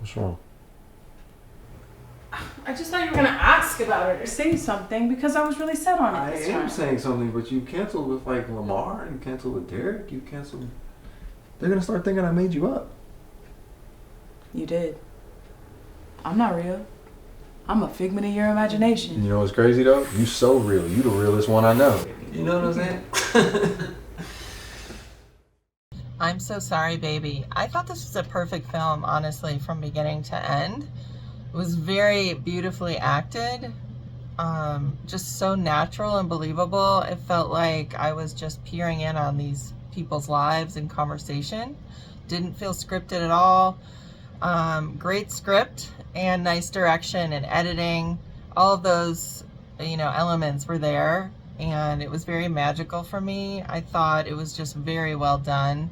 What's wrong? I just thought you were gonna ask about it or say something because I was really set on it I this am time. saying something, but you canceled with like Lamar, you canceled with Derek, you canceled. They're gonna start thinking I made you up. You did. I'm not real. I'm a figment of your imagination. You know what's crazy though? You so real. You the realest one I know. You know what I'm saying? I'm so sorry, baby. I thought this was a perfect film, honestly, from beginning to end. It was very beautifully acted, just so natural and believable. It felt like I was just peering in on these people's lives and conversation. Didn't feel scripted at all. Great script and nice direction and editing. All of those, elements were there, and it was very magical for me. I thought it was just very well done.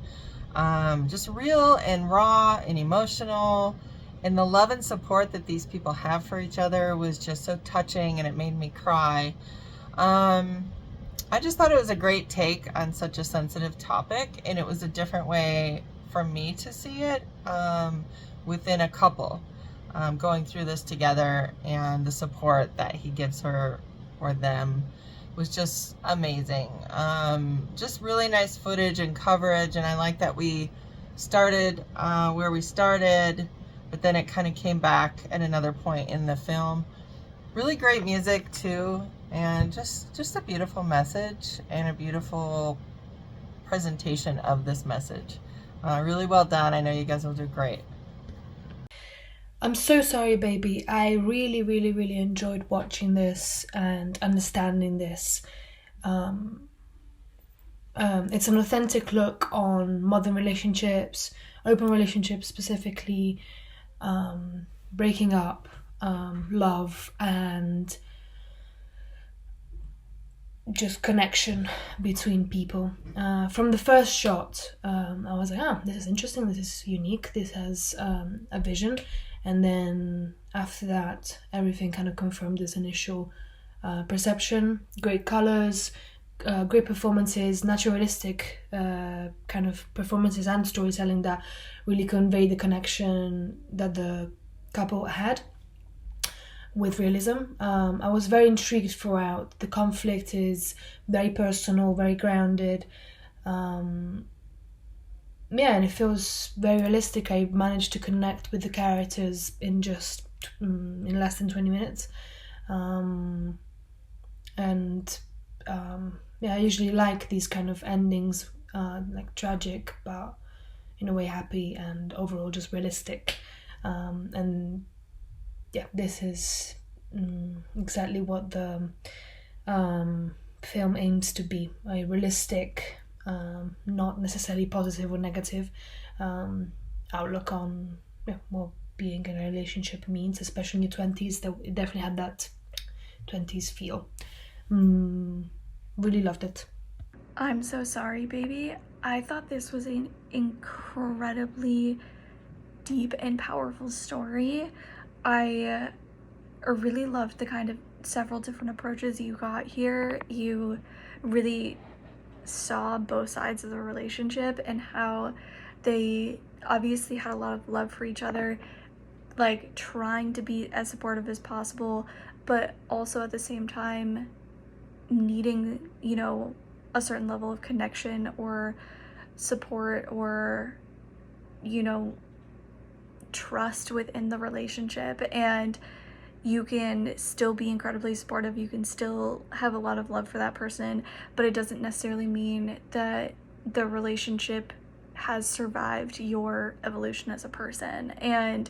Just real and raw and emotional. And the love and support that these people have for each other was just so touching, and it made me cry. I just thought it was a great take on such a sensitive topic, and it was a different way for me to see it within a couple going through this together, and the support that he gives her or them was just amazing. Just really nice footage and coverage, and I like that we started where we started, but then it kind of came back at another point in the film. Really great music too, and just a beautiful message and a beautiful presentation of this message. Really well done. I know you guys will do great. I'm so sorry, baby. I really, really, really enjoyed watching this and understanding this. It's an authentic look on modern relationships, open relationships specifically, breaking up, love, and just connection between people. From the first shot, I was like, this is interesting, this is unique, this has a vision. And then after that, everything kind of confirmed this initial perception. Great colors, great performances, naturalistic kind of performances and storytelling that really convey the connection that the couple had with realism. I was very intrigued throughout. The conflict is very personal, very grounded. And it feels very realistic. I managed to connect with the characters in less than 20 minutes. I usually like these kind of endings, like tragic, but in a way happy and overall just realistic. This is exactly what the film aims to be, a realistic, not necessarily positive or negative outlook on what being in a relationship means, especially in your 20s. It definitely had that 20s feel. Really loved it. I'm so sorry, baby. I thought this was an incredibly deep and powerful story. I really loved the kind of several different approaches you got here. You really saw both sides of the relationship and how they obviously had a lot of love for each other, like trying to be as supportive as possible, but also at the same time needing, a certain level of connection or support or, trust within the relationship. And you can still be incredibly supportive, you can still have a lot of love for that person, but it doesn't necessarily mean that the relationship has survived your evolution as a person. And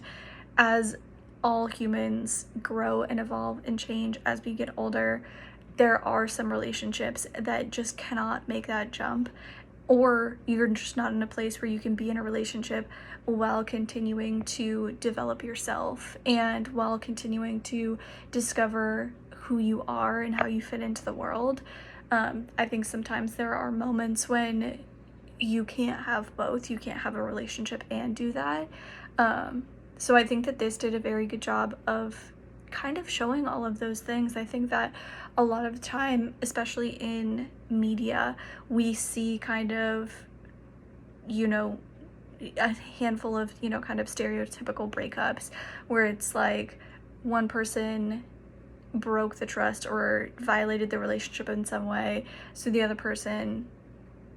as all humans grow and evolve and change as we get older, there are some relationships that just cannot make that jump, or you're just not in a place where you can be in a relationship while continuing to develop yourself and while continuing to discover who you are and how you fit into the world. I think sometimes there are moments when you can't have both. You can't have a relationship and do that. So I think that this did a very good job of kind of showing all of those things. I think that a lot of the time, especially in media, we see kind of, a handful of, you know, kind of stereotypical breakups where it's like one person broke the trust or violated the relationship in some way, so the other person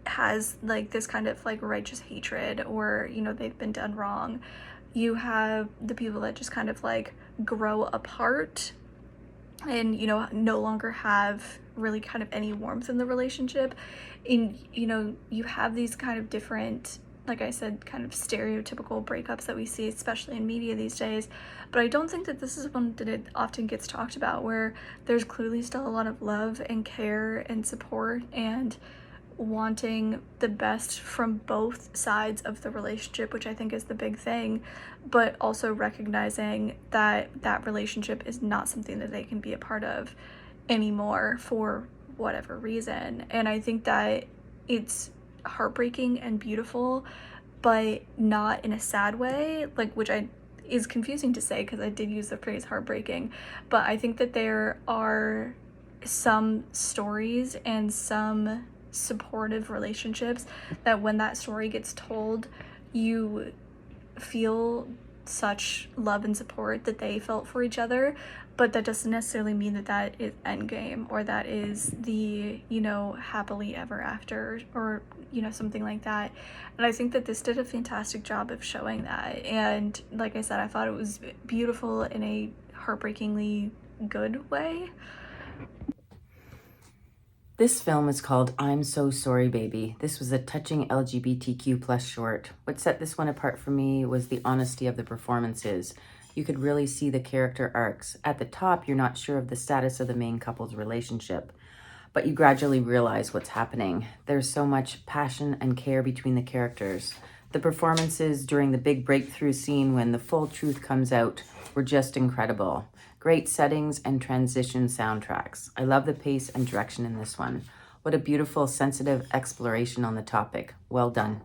has like this kind of like righteous hatred, or, you know, they've been done wrong. You have the people that just kind of like grow apart and, you know, no longer have really kind of any warmth in the relationship. And, you know, you have these kind of different, like I said, kind of stereotypical breakups that we see, especially in media these days. But I don't think that this is one that it often gets talked about, where there's clearly still a lot of love and care and support and wanting the best from both sides of the relationship, which I think is the big thing, but also recognizing that that relationship is not something that they can be a part of anymore for whatever reason. And I think that it's heartbreaking and beautiful, but not in a sad way, like, which is confusing to say because I did use the phrase heartbreaking, but I think that there are some stories and some supportive relationships that when that story gets told, you feel such love and support that they felt for each other, but that doesn't necessarily mean that that is endgame, or that is the, you know, happily ever after, or, you know, something like that. And I think that this did a fantastic job of showing that. And like I said, I thought it was beautiful in a heartbreakingly good way. This film is called I'm So Sorry Baby. This was a touching LGBTQ plus short. What set this one apart for me was the honesty of the performances. You could really see the character arcs. At the top, you're not sure of the status of the main couple's relationship, but you gradually realize what's happening. There's so much passion and care between the characters. The performances during the big breakthrough scene when the full truth comes out were just incredible. Great settings and transition soundtracks. I love the pace and direction in this one. What a beautiful, sensitive exploration on the topic. Well done.